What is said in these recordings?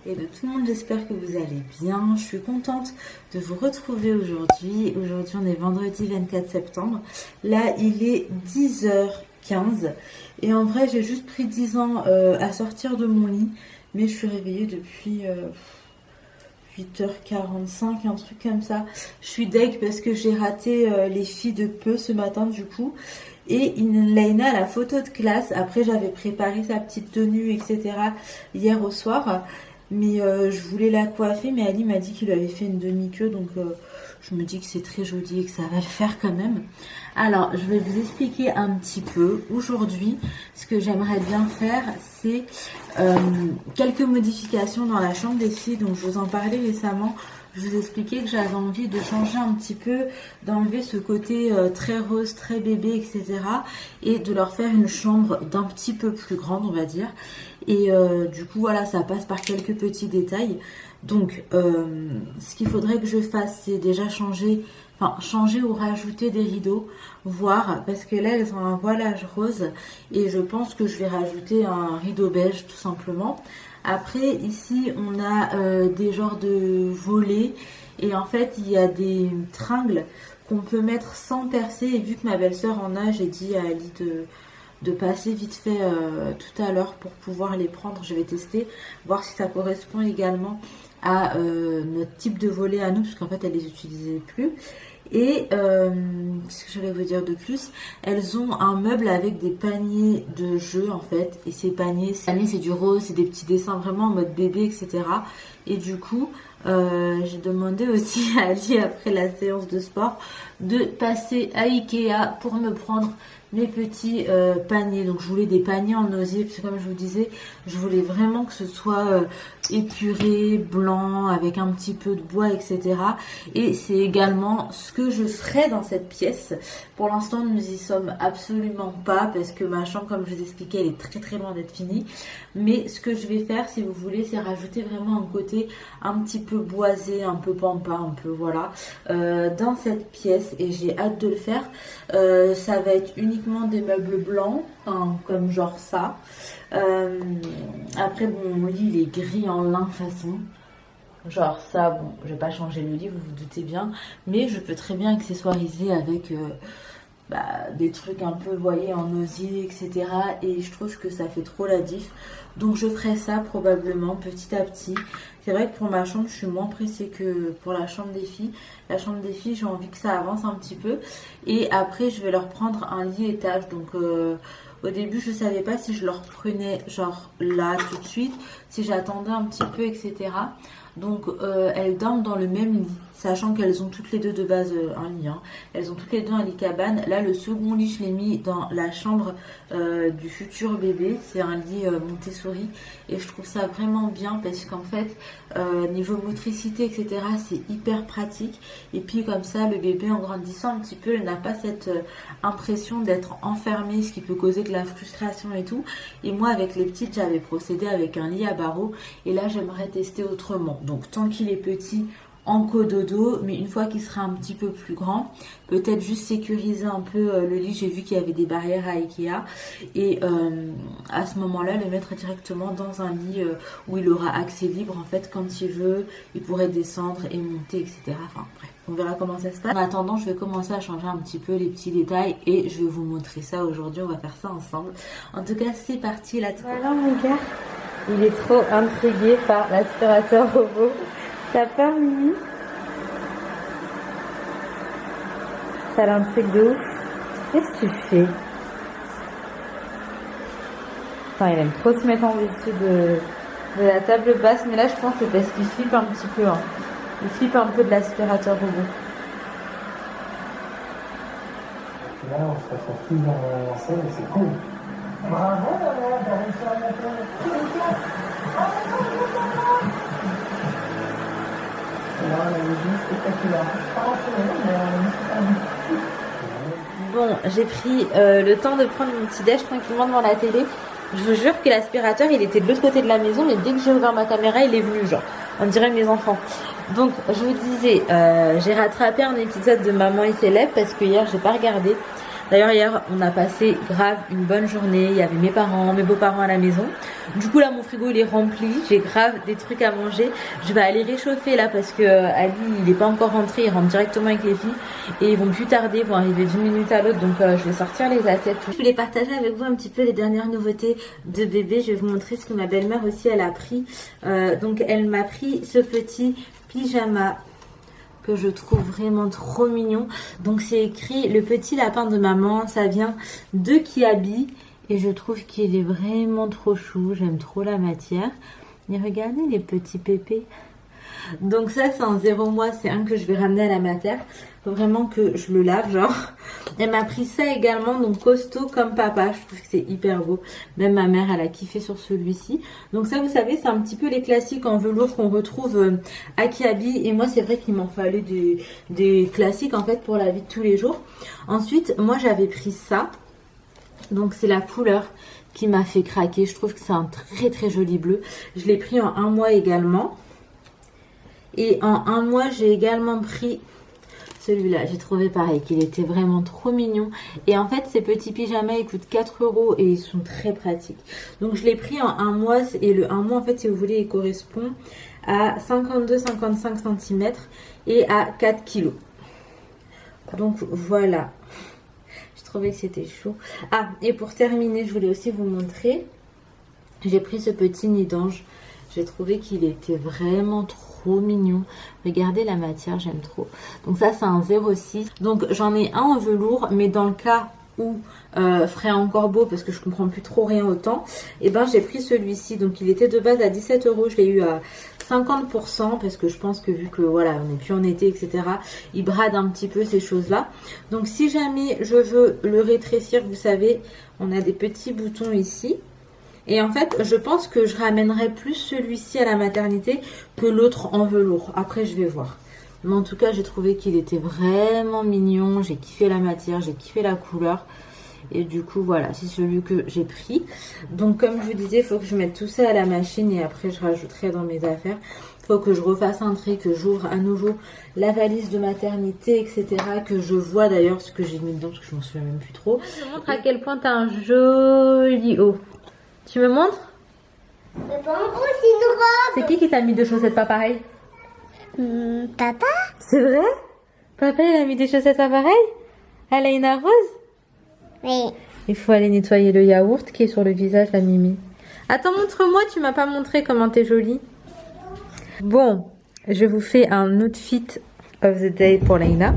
et de tout le monde, j'espère que vous allez bien. Je suis contente de vous retrouver aujourd'hui. Aujourd'hui on est vendredi 24 septembre. Là il est 10h15 et en vrai j'ai juste pris 10 ans à sortir de mon lit. Mais je suis réveillée depuis 8h45, un truc comme ça. Je suis deg parce que j'ai raté les filles de peu ce matin du coup. Et Laina a la photo de classe. Après j'avais préparé sa petite tenue etc. hier au soir. Mais je voulais la coiffer, mais Ali m'a dit qu'il avait fait une demi-queue. Donc je me dis que c'est très joli et que ça va le faire quand même. Alors je vais vous expliquer un petit peu. Aujourd'hui ce que j'aimerais bien faire c'est quelques modifications dans la chambre des filles. Donc je vous en parlais récemment. Je vous expliquais que j'avais envie de changer un petit peu, d'enlever ce côté très rose, très bébé, etc. Et de leur faire une chambre d'un petit peu plus grande, on va dire. Et du coup, voilà, ça passe par quelques petits détails. Donc, ce qu'il faudrait que je fasse, c'est déjà changer ou rajouter des rideaux, voir, parce que là, elles ont un voilage rose. Et je pense que je vais rajouter un rideau beige, tout simplement. Après ici on a des genres de volets et en fait il y a des tringles qu'on peut mettre sans percer, et vu que ma belle-sœur en a, j'ai dit à Ali de passer vite fait tout à l'heure pour pouvoir les prendre. Je vais tester, voir si ça correspond également à notre type de volet à nous, parce qu'en fait elle les utilisait plus. Et ce que je vais vous dire de plus, elles ont un meuble avec des paniers de jeux en fait. Et ces paniers c'est du rose, c'est des petits dessins vraiment en mode bébé, etc. Et du coup, j'ai demandé aussi à Ali après la séance de sport de passer à Ikea pour me prendre mes petits paniers. Donc je voulais des paniers en osier, parce que comme je vous disais, je voulais vraiment que ce soit épuré, blanc, avec un petit peu de bois, etc. Et c'est également ce que je ferai dans cette pièce. Pour l'instant nous y sommes absolument pas, parce que ma chambre, comme je vous expliquais, elle est très très loin d'être finie. Mais ce que je vais faire, si vous voulez, c'est rajouter vraiment un côté un petit peu boisé, un peu pampa, un peu voilà, dans cette pièce, et j'ai hâte de le faire. Ça va être uniquement des meubles blancs, hein, comme genre ça. Après bon, mon lit il est gris en lin façon. Genre ça, bon, je vais pas changer le lit, vous vous doutez bien, mais je peux très bien accessoiriser avec des trucs un peu, vous voyez, en osier, etc. Et je trouve que ça fait trop la diff. Donc je ferai ça probablement petit à petit. C'est vrai que pour ma chambre, je suis moins pressée que pour la chambre des filles. La chambre des filles, j'ai envie que ça avance un petit peu. Et après, je vais leur prendre un lit étage. Donc au début, je savais pas si je leur prenais genre là tout de suite, si j'attendais un petit peu, etc. Donc elles dorment dans le même lit, sachant qu'elles ont toutes les deux de base un lit. Hein. Elles ont toutes les deux un lit cabane. Là, le second lit, je l'ai mis dans la chambre du futur bébé. C'est un lit Montessori. Et je trouve ça vraiment bien parce qu'en fait, niveau motricité, etc., c'est hyper pratique. Et puis comme ça, le bébé, en grandissant un petit peu, il n'a pas cette impression d'être enfermé, ce qui peut causer de la frustration et tout. Et moi, avec les petites, j'avais procédé avec un lit à barreaux. Et là, j'aimerais tester autrement. Donc tant qu'il est petit, en cododo, mais une fois qu'il sera un petit peu plus grand, peut-être juste sécuriser un peu le lit. J'ai vu qu'il y avait des barrières à Ikea, et à ce moment-là le mettre directement dans un lit où il aura accès libre en fait quand il veut, il pourrait descendre et monter, etc. Enfin bref, on verra comment ça se passe. En attendant, je vais commencer à changer un petit peu les petits détails et je vais vous montrer ça aujourd'hui. On va faire ça ensemble. En tout cas, c'est parti là. Voilà mon gars, il est trop intrigué par l'aspirateur robot. T'as peur, Mimi? Ça l'intrigue de ouf. Qu'est-ce que tu fais? Enfin, il aime trop se mettre en dessus de la table basse, mais là je pense que c'est parce qu'il flippe un petit peu. Hein. Il flippe un peu de l'aspirateur robot. Là, on se retrouve tous dans la scène et c'est cool. Bravo, t'as réussi à monter. Bon, j'ai pris le temps de prendre mon petit déj tranquillement devant la télé. Je vous jure que l'aspirateur, il était de l'autre côté de la maison, mais dès que j'ai ouvert ma caméra, il est venu, genre, on dirait mes enfants. Donc, je vous disais, j'ai rattrapé un épisode de Maman et ses lèvres parce que hier, j'ai pas regardé. D'ailleurs hier on a passé grave une bonne journée, il y avait mes parents, mes beaux-parents à la maison. Du coup là mon frigo il est rempli, j'ai grave des trucs à manger. Je vais aller réchauffer là parce que Ali il est pas encore rentré, il rentre directement avec les filles et ils vont plus tarder, ils vont arriver 10 minutes à l'autre, donc je vais sortir les assiettes. Je voulais partager avec vous un petit peu les dernières nouveautés de bébé. Je vais vous montrer ce que ma belle-mère aussi elle a pris. Donc elle m'a pris ce petit pyjama que je trouve vraiment trop mignon. Donc c'est écrit le petit lapin de maman, ça vient de Kiabi et je trouve qu'il est vraiment trop chou, j'aime trop la matière. Et regardez les petits pépés. Donc ça c'est un 0 mois, c'est un que je vais ramener à la mater. Faut vraiment que je le lave genre. Elle m'a pris ça également, donc costaud comme papa, je trouve que c'est hyper beau. Même ma mère elle a kiffé sur celui-ci. Donc ça vous savez c'est un petit peu les classiques en velours qu'on retrouve à Kiabi. Et moi c'est vrai qu'il m'en fallait des classiques en fait pour la vie de tous les jours. Ensuite moi j'avais pris ça. Donc c'est la couleur qui m'a fait craquer, je trouve que c'est un très très joli bleu. Je l'ai pris en 1 mois également. Et en 1 mois j'ai également pris celui-là, j'ai trouvé pareil qu'il était vraiment trop mignon. Et en fait ces petits pyjamas ils coûtent 4 € et ils sont très pratiques. Donc je l'ai pris en 1 mois et le 1 mois en fait si vous voulez il correspond à 52-55 cm et à 4 kg. Donc voilà, j'ai trouvé que c'était chaud. Ah et pour terminer je voulais aussi vous montrer, j'ai pris ce petit nid d'ange. J'ai trouvé qu'il était vraiment trop mignon. Regardez la matière, j'aime trop. Donc ça c'est un 0,6. Donc j'en ai un en velours, mais dans le cas où ferait encore beau parce que je comprends plus trop rien autant, et ben j'ai pris celui-ci. Donc il était de base à 17 €, je l'ai eu à 50% parce que je pense que vu que voilà on n'est plus en été etc, il brade un petit peu ces choses là. Donc si jamais je veux le rétrécir, vous savez on a des petits boutons ici. Et en fait, je pense que je ramènerai plus celui-ci à la maternité que l'autre en velours. Après, je vais voir. Mais en tout cas, j'ai trouvé qu'il était vraiment mignon. J'ai kiffé la matière, j'ai kiffé la couleur. Et du coup, voilà, c'est celui que j'ai pris. Donc, comme je vous disais, il faut que je mette tout ça à la machine et après, je rajouterai dans mes affaires. Il faut que je refasse un tri, que j'ouvre à nouveau la valise de maternité, etc. Que je vois d'ailleurs ce que j'ai mis dedans parce que je m'en souviens même plus trop. Je te montre à quel point tu as un joli haut. Tu me montres? C'est qui t'a mis 2 chaussettes pas pareilles? Papa? C'est vrai? Papa il a mis des chaussettes pas pareilles? Alaina Rose? Oui. Il faut aller nettoyer le yaourt qui est sur le visage la Mimi. Attends, montre-moi, tu m'as pas montré comment t'es jolie. Bon, je vous fais un outfit of the day pour Laina.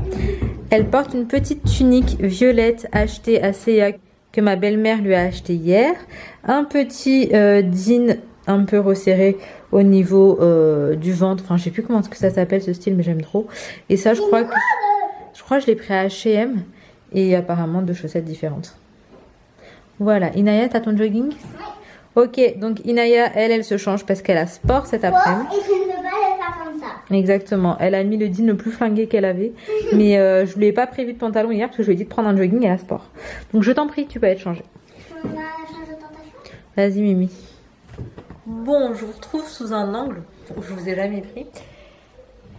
Elle porte une petite tunique violette achetée à Seya que ma belle-mère lui a acheté hier. Un petit jean un peu resserré au niveau du ventre. Enfin, je sais plus comment ça s'appelle ce style, mais j'aime trop. Et ça, je crois que je l'ai pris à H&M. Et apparemment 2 chaussettes différentes. Voilà. Inaya, t'as ton jogging? Ok, donc Inaya, elle se change parce qu'elle a sport cet après-midi. Et je ne veux pas le faire comme ça. Exactement. Elle a mis le jean le plus flingué qu'elle avait. Mais je lui ai pas prévu de pantalon hier parce que je lui ai dit de prendre un jogging et la sport. Donc je t'en prie, tu peux être changée. On a changé de tentation. Vas-y Mimi. Bon, je vous retrouve sous un angle où je vous ai jamais pris.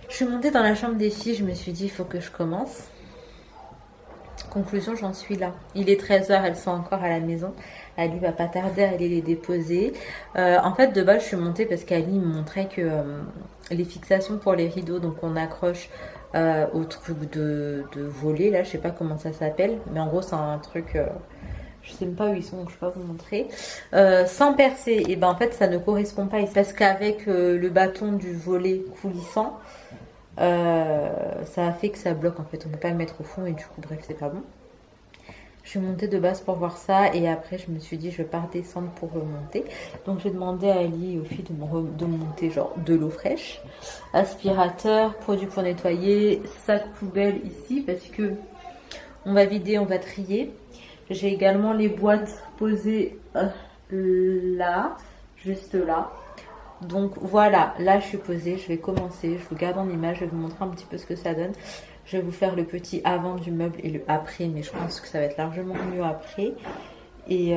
Je suis montée dans la chambre des filles, je me suis dit il faut que je commence. Conclusion, j'en suis là. Il est 13 h, elles sont encore à la maison. Ali va pas tarder à aller les déposer. En fait, de base, je suis montée parce qu'Ali me montrait que les fixations pour les rideaux, donc on accroche au truc de volet, là, je sais pas comment ça s'appelle, mais en gros, c'est un truc, je sais même pas où ils sont, donc je peux pas vous montrer, sans percer. Et ben en fait, ça ne correspond pas, parce qu'avec le bâton du volet coulissant, ça a fait que ça bloque en fait, on peut pas le mettre au fond et du coup bref c'est pas bon. Je suis montée de base pour voir ça et après je me suis dit je vais pas redescendre pour remonter, donc j'ai demandé à Ali et aux filles de monter genre de l'eau fraîche, aspirateur, produit pour nettoyer, sac poubelle ici parce que on va vider, on va trier. J'ai également les boîtes posées là, juste là. Donc voilà, là je suis posée, je vais commencer, je vous garde en image, je vais vous montrer un petit peu ce que ça donne. Je vais vous faire le petit avant du meuble et le après, mais je pense que ça va être largement mieux après. Et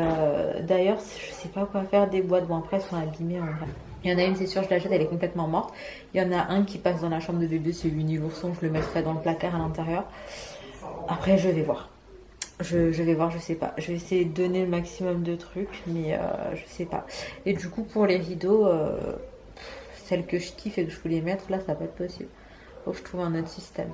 d'ailleurs, je sais pas quoi faire des boîtes, bon après elles sont abîmées en vrai. Il y en a une, c'est sûr, je la jette, elle est complètement morte. Il y en a un qui passe dans la chambre de bébé, c'est Winnie l'ourson, je le mettrai dans le placard à l'intérieur. Après je vais voir. Je vais voir, je sais pas. Je vais essayer de donner le maximum de trucs, mais je sais pas. Et du coup, pour les rideaux, celles que je kiffe et que je voulais mettre, là, ça va pas être possible. Faut que je trouve un autre système.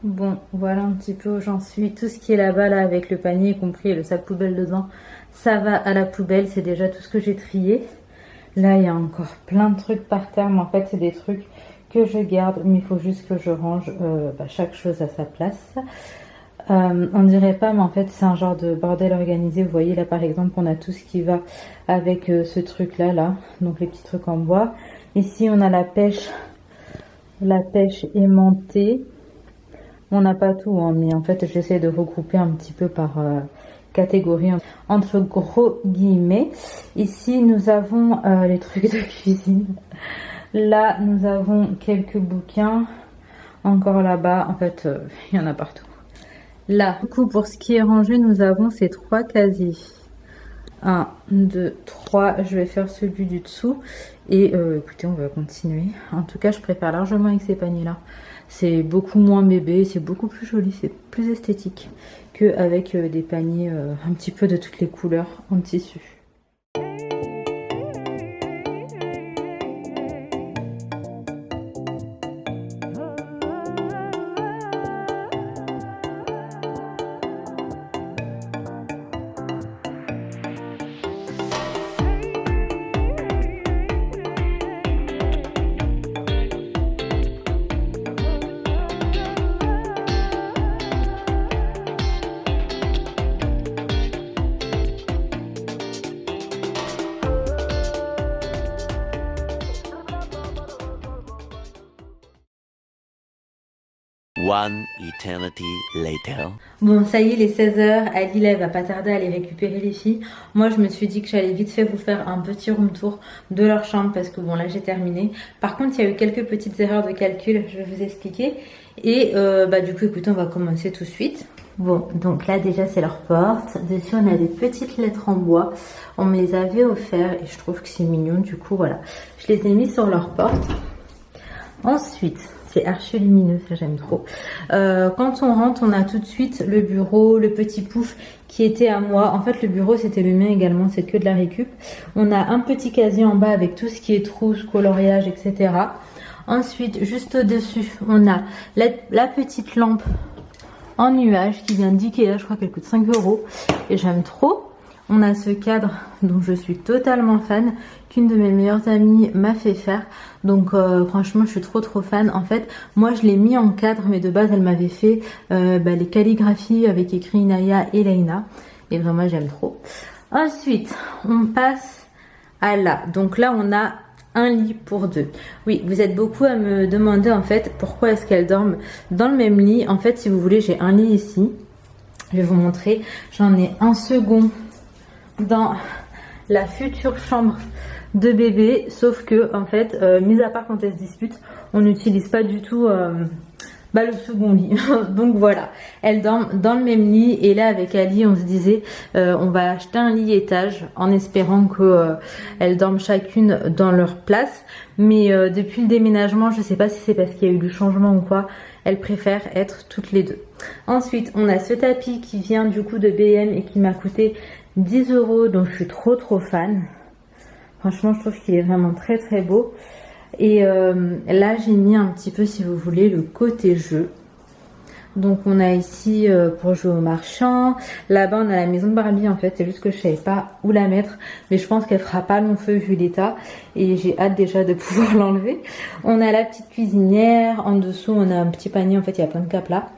Bon, voilà un petit peu où j'en suis. Tout ce qui est là-bas, là, avec le panier, y compris le sac poubelle dedans, ça va à la poubelle. C'est déjà tout ce que j'ai trié. Là, il y a encore plein de trucs par terre, mais en fait, c'est des trucs que je garde, mais il faut juste que je range chaque chose à sa place. On dirait pas, mais en fait, c'est un genre de bordel organisé. Vous voyez, là, par exemple, on a tout ce qui va avec ce truc-là, là. Donc, les petits trucs en bois. Ici, on a la pêche aimantée. On n'a pas tout, hein, mais en fait j'essaie de regrouper un petit peu par catégorie entre gros guillemets. Ici nous avons les trucs de cuisine. Là nous avons quelques bouquins. Encore là-bas, en fait il y en a partout. Là, du coup pour ce qui est rangé, nous avons ces 3 casiers. 1, 2, 3, je vais faire celui du dessous. Et écoutez, on va continuer. En tout cas, je préfère largement avec ces paniers-là. C'est beaucoup moins bébé, c'est beaucoup plus joli, c'est plus esthétique qu'avec des paniers un petit peu de toutes les couleurs en tissu. One eternity later. Bon, ça y est, les 16h, Ali, là, elle va pas tarder à aller récupérer les filles. Moi, je me suis dit que j'allais vite fait vous faire un petit room tour de leur chambre parce que bon, là, j'ai terminé. Par contre, il y a eu quelques petites erreurs de calcul, je vais vous expliquer. Et du coup, écoutez, on va commencer tout de suite. Bon, donc là, déjà, c'est leur porte. Dessus, on a des petites lettres en bois. On me les avait offertes et je trouve que c'est mignon. Du coup, voilà, je les ai mis sur leur porte. Ensuite, c'est archi lumineux, ça j'aime trop. Quand on rentre, on a tout de suite le bureau, le petit pouf qui était à moi. En fait, le bureau, c'était le mien également, c'est que de la récup. On a un petit casier en bas avec tout ce qui est trousse, coloriage, etc. Ensuite, juste au-dessus, on a la petite lampe en nuage qui vient d'Ikea. Je crois qu'elle coûte 5 € et j'aime trop. On a ce cadre dont je suis totalement fan, qu'une de mes meilleures amies m'a fait faire. Donc franchement, je suis trop fan. En fait, moi je l'ai mis en cadre, mais de base elle m'avait fait les calligraphies avec écrit Inaya et Leïna. Et vraiment, j'aime trop. Ensuite, on passe à là. Donc là, on a un lit pour 2. Oui, vous êtes beaucoup à me demander en fait pourquoi est-ce qu'elles dorment dans le même lit. En fait, si vous voulez, j'ai un lit ici. Je vais vous montrer. J'en ai un second dans la future chambre de bébé, sauf que en fait mis à part quand elles se disputent, on n'utilise pas du tout Bah le second lit. Donc voilà, elles dorment dans le même lit et là avec Ali on se disait on va acheter un lit étage en espérant que elles dorment chacune dans leur place. Mais depuis le déménagement, je sais pas si c'est parce qu'il y a eu du changement ou quoi, elles préfèrent être toutes les deux. Ensuite on a ce tapis qui vient du coup de BM et qui m'a coûté 10 €, donc je suis trop fan. Franchement je trouve qu'il est vraiment très beau. Et là j'ai mis un petit peu, si vous voulez, le côté jeu. Donc on a ici pour jouer au marchand. Là-bas on a la maison de Barbie en fait. C'est juste que je savais pas où la mettre. Mais je pense qu'elle fera pas long feu vu l'état. Et j'ai hâte déjà de pouvoir l'enlever. On a la petite cuisinière. En dessous on a un petit panier. En fait il y a plein de capes là.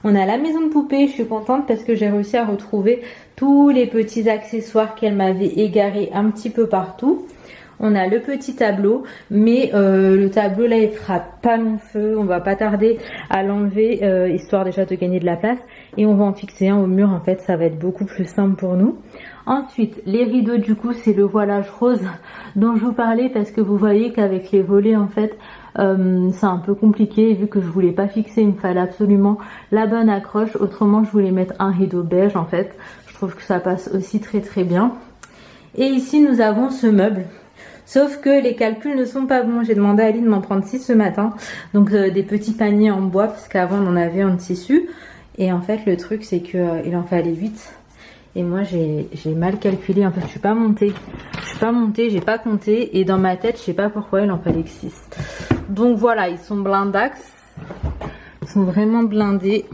On a la maison de poupée. Je suis contente parce que j'ai réussi à retrouver tous les petits accessoires qu'elle m'avait égarés un petit peu partout. On a le petit tableau, mais le tableau là il fera pas long feu, on va pas tarder à l'enlever histoire déjà de gagner de la place et on va en fixer un au mur, en fait ça va être beaucoup plus simple pour nous. Ensuite les rideaux, du coup c'est le voilage rose dont je vous parlais parce que vous voyez qu'avec les volets en fait c'est un peu compliqué vu que je voulais pas fixer, il me fallait absolument la bonne accroche, autrement je voulais mettre un rideau beige en fait, je trouve que ça passe aussi très bien. Et ici nous avons ce meuble. Sauf que les calculs ne sont pas bons. J'ai demandé à Ali de m'en prendre 6 ce matin. Donc des petits paniers en bois parce qu'avant on en avait en tissu. Et en fait le truc c'est qu'il en fallait 8. Et moi j'ai mal calculé. En fait je suis pas montée, j'ai pas compté. Et dans ma tête je sais pas pourquoi il en fallait que 6. Donc voilà, ils sont blindax. Ils sont vraiment blindés.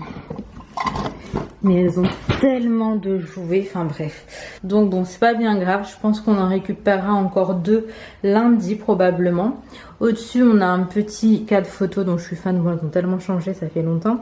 Mais elles ont tellement de jouets, enfin bref. Donc bon, c'est pas bien grave, je pense qu'on en récupérera encore 2 lundi probablement. Au-dessus, on a un petit cadre photo dont je suis fan, bon, elles ont tellement changé, ça fait longtemps.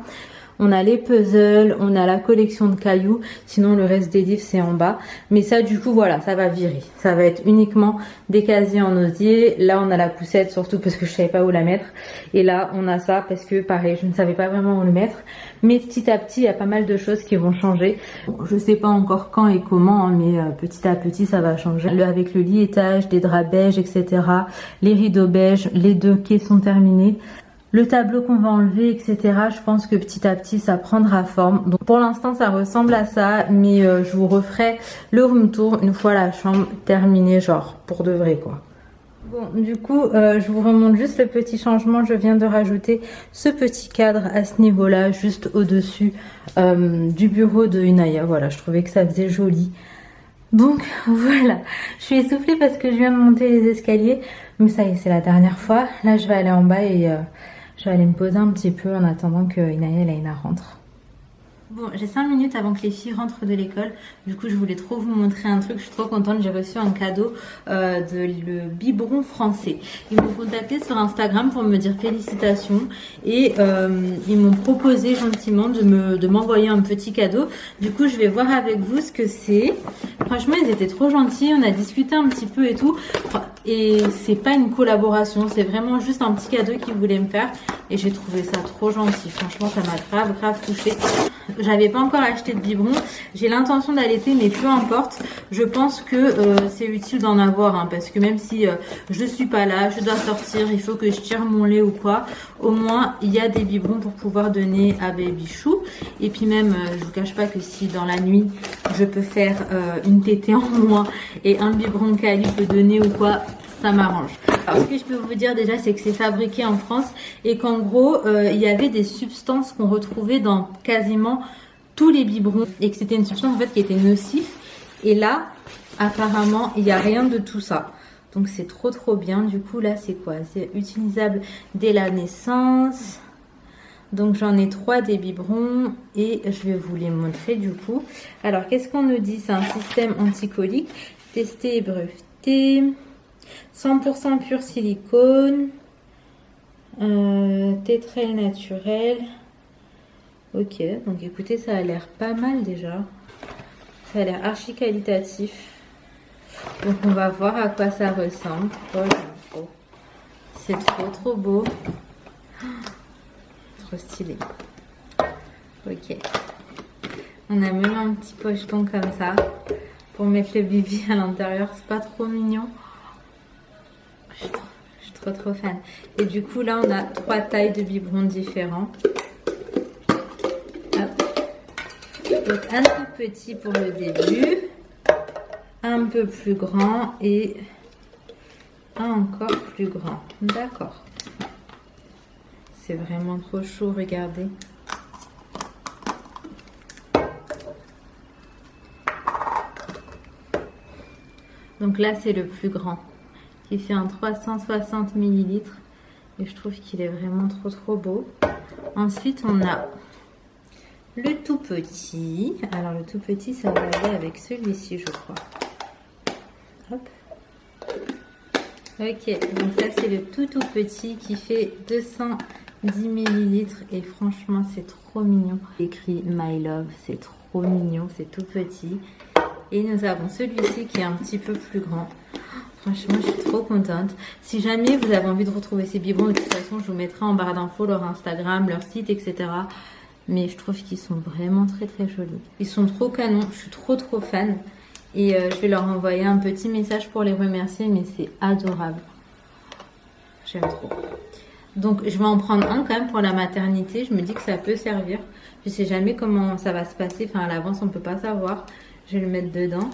On a les puzzles, on a la collection de cailloux, sinon le reste des livres c'est en bas. Mais ça du coup voilà, ça va virer. Ça va être uniquement des casiers en osier. Là on a la poussette surtout parce que je savais pas où la mettre. Et là on a ça parce que pareil, je ne savais pas vraiment où le mettre. Mais petit à petit il y a pas mal de choses qui vont changer. Bon, je sais pas encore quand et comment, hein, mais petit à petit ça va changer. Avec le lit étage, des draps beiges, etc. Les rideaux beiges, les 2 quais sont terminés. Le tableau qu'on va enlever, etc. Je pense que petit à petit ça prendra forme. Donc pour l'instant ça ressemble à ça, mais je vous referai le room tour une fois la chambre terminée, genre pour de vrai quoi. Bon, du coup je vous remonte juste le petit changement. Je viens de rajouter ce petit cadre à ce niveau là, juste au dessus du bureau de Inaya. Voilà, je trouvais que ça faisait joli. Donc voilà, je suis essoufflée parce que je viens de monter les escaliers, mais ça y est, c'est la dernière fois. Là je vais aller en bas et je vais aller me poser un petit peu en attendant que Inaya et Laina rentrent. Bon, j'ai 5 minutes avant que les filles rentrent de l'école. Du coup, je voulais trop vous montrer un truc. Je suis trop contente. J'ai reçu un cadeau de le biberon français. Ils m'ont contacté sur Instagram pour me dire félicitations. Et ils m'ont proposé gentiment de m'envoyer un petit cadeau. Du coup, je vais voir avec vous ce que c'est. Franchement, ils étaient trop gentils. On a discuté un petit peu et tout. Et c'est pas une collaboration. C'est vraiment juste un petit cadeau qu'ils voulaient me faire. Et j'ai trouvé ça trop gentil. Franchement, ça m'a grave touchée. J'avais pas encore acheté de biberon. J'ai l'intention d'allaiter, mais peu importe. Je pense que c'est utile d'en avoir, hein, parce que même si je suis pas là, je dois sortir, il faut que je tire mon lait ou quoi. Au moins, il y a des biberons pour pouvoir donner à Baby Chou. Et puis même, je vous cache pas que si dans la nuit, je peux faire une tétée en moins et un biberon qu'Ali peut donner ou quoi, ça m'arrange. Alors, ce que je peux vous dire déjà, c'est que c'est fabriqué en France et qu'en gros, il y avait des substances qu'on retrouvait dans quasiment tous les biberons et que c'était une substance en fait qui était nocive. Et là, apparemment, il n'y a rien de tout ça. Donc c'est trop bien. Du coup, là, c'est quoi? C'est utilisable dès la naissance. Donc j'en ai 3 des biberons et je vais vous les montrer du coup. Alors, qu'est-ce qu'on nous dit? C'est un système anticolique, testé et breveté. 100% pur silicone, tétrelle naturel. Ok, donc écoutez, ça a l'air pas mal déjà. Ça a l'air archi qualitatif. Donc on va voir à quoi ça ressemble. Oh, c'est trop beau. Trop stylé. Ok. On a même un petit pocheton comme ça pour mettre le bibi à l'intérieur. C'est pas trop mignon? Je suis trop fan. Et du coup là on a 3 tailles de biberons différents. Donc un tout petit pour le début, un peu plus grand et un encore plus grand. D'accord. C'est vraiment trop chaud, regardez. Donc là, c'est le plus grand, qui fait un 360 ml. Et je trouve qu'il est vraiment trop beau. Ensuite, on a le tout petit. Alors, le tout petit, ça va aller avec celui-ci, je crois. Hop. Ok, donc ça, c'est le tout petit qui fait 210 ml. Et franchement, c'est trop mignon. Écrit My Love, c'est trop mignon, c'est tout petit. Et nous avons celui-ci qui est un petit peu plus grand. Franchement, je suis trop contente. Si jamais vous avez envie de retrouver ces biberons, de toute façon, je vous mettrai en barre d'infos leur Instagram, leur site, etc. Mais je trouve qu'ils sont vraiment très jolis. Ils sont trop canons. Je suis trop fan. Et je vais leur envoyer un petit message pour les remercier. Mais c'est adorable. J'aime trop. Donc, je vais en prendre un quand même pour la maternité. Je me dis que ça peut servir. Je sais jamais comment ça va se passer. Enfin, à l'avance, on ne peut pas savoir. Je vais le mettre dedans.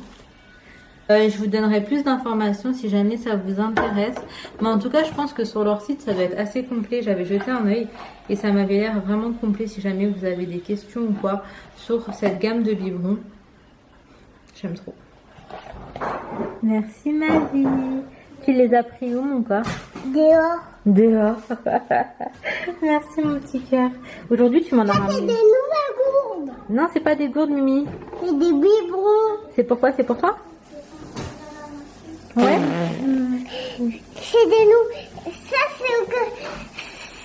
Je vous donnerai plus d'informations si jamais ça vous intéresse. Mais en tout cas, je pense que sur leur site, ça doit être assez complet. J'avais jeté un œil et ça m'avait l'air vraiment complet si jamais vous avez des questions ou quoi sur cette gamme de biberons. J'aime trop. Merci Marie. Tu les as pris où mon corps? Dehors. Dehors. Merci mon petit cœur. Aujourd'hui, tu m'en as C'est ramené. des nouvelles gourdes. Non, c'est pas des gourdes, Mimi. C'est des biberons. C'est pourquoi? C'est pour toi? Ouais. C'est des nous. Ça, c'est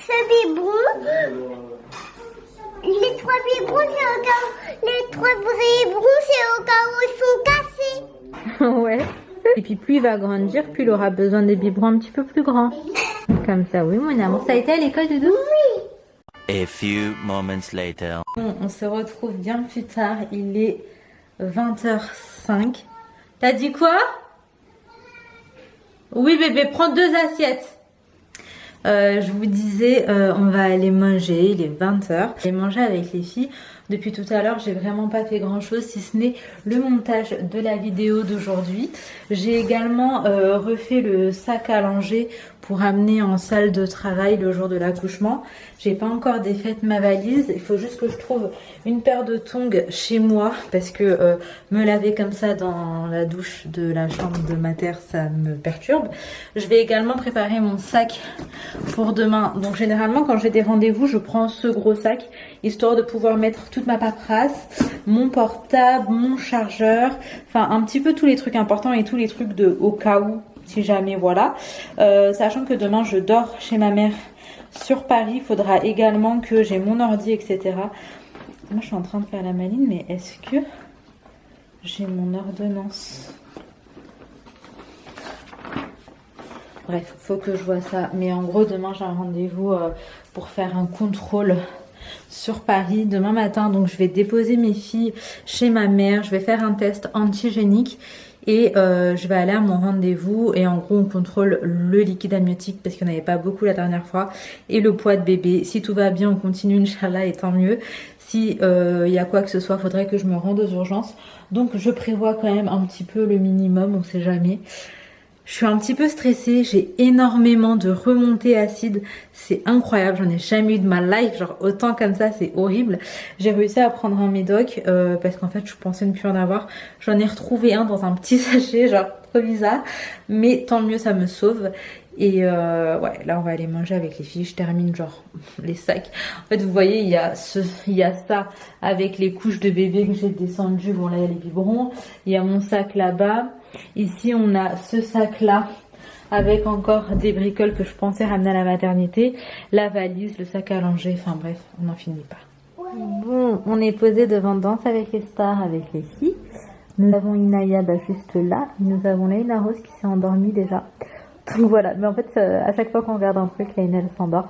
ce biberon. Les trois biberons, c'est au cas où. Les trois biberons, c'est au cas où ils sont cassés. Ouais. Et puis plus il va grandir, plus il aura besoin des biberons un petit peu plus grands. Comme ça, oui mon amour. Ça a été à l'école, Doudou? Oui. A few moments later. On se retrouve bien plus tard. Il est 20h05. T'as dit quoi? Oui bébé, prends 2 assiettes. Je vous disais, on va aller manger, il est 20h. J'ai mangé avec les filles. Depuis tout à l'heure, j'ai vraiment pas fait grand chose si ce n'est le montage de la vidéo d'aujourd'hui. J'ai également refait le sac à langer pour amener en salle de travail le jour de l'accouchement. J'ai pas encore défait ma valise. Il faut juste que je trouve une paire de tongs chez moi parce que me laver comme ça dans la douche de la chambre de ma terre, ça me perturbe. Je vais également préparer mon sac pour demain. Donc généralement quand j'ai des rendez-vous, je prends ce gros sac histoire de pouvoir mettre toute ma paperasse, mon portable, mon chargeur, enfin un petit peu tous les trucs importants et tous les trucs de au cas où, si jamais, voilà. Sachant que demain je dors chez ma mère sur Paris, il faudra également que j'ai mon ordi, etc. Moi je suis en train de faire la maline, mais est-ce que j'ai mon ordonnance? Bref, faut que je vois ça. Mais en gros, demain j'ai un rendez-vous pour faire un contrôle sur Paris demain matin. Donc je vais déposer mes filles chez ma mère. Je vais faire un test antigénique. Et je vais aller à mon rendez-vous et en gros on contrôle le liquide amniotique parce qu'il n'y en avait pas beaucoup la dernière fois et le poids de bébé. Si tout va bien on continue Inch'Allah et tant mieux. Si y a quoi que ce soit, faudrait que je me rende aux urgences. Donc je prévois quand même un petit peu le minimum, on sait jamais. Je suis un petit peu stressée, j'ai énormément de remontées acides, c'est incroyable, j'en ai jamais eu de ma life, genre autant comme ça, c'est horrible. J'ai réussi à prendre un médoc parce qu'en fait je pensais ne plus en avoir, j'en ai retrouvé un dans un petit sachet, genre trop bizarre, mais tant mieux, ça me sauve. Et ouais, là on va aller manger avec les filles, je termine genre les sacs. En fait vous voyez, il y a ça avec les couches de bébé que j'ai descendues, bon là il y a les biberons, il y a mon sac là-bas. Ici on a ce sac là avec encore des bricoles que je pensais ramener à la maternité, la valise, le sac à langer, enfin bref, on n'en finit pas. Bon, on est posé devant Danse avec les stars avec les filles. Nous avons Inaya juste là, nous avons Leïla Rose qui s'est endormie déjà. Donc voilà, mais en fait à chaque fois qu'on regarde un truc, Leïla elle s'endort.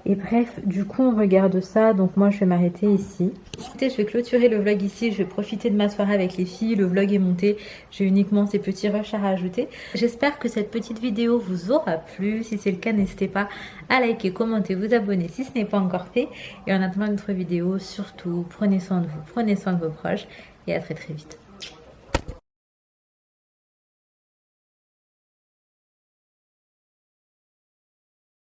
Et bref, du coup on regarde ça, donc moi je vais m'arrêter ici. Écoutez, je vais clôturer le vlog ici, je vais profiter de ma soirée avec les filles, le vlog est monté, j'ai uniquement ces petits rushs à rajouter. J'espère que cette petite vidéo vous aura plu, si c'est le cas n'hésitez pas à liker, commenter, vous abonner si ce n'est pas encore fait. Et en attendant notre vidéo, surtout prenez soin de vous, prenez soin de vos proches et à très très vite.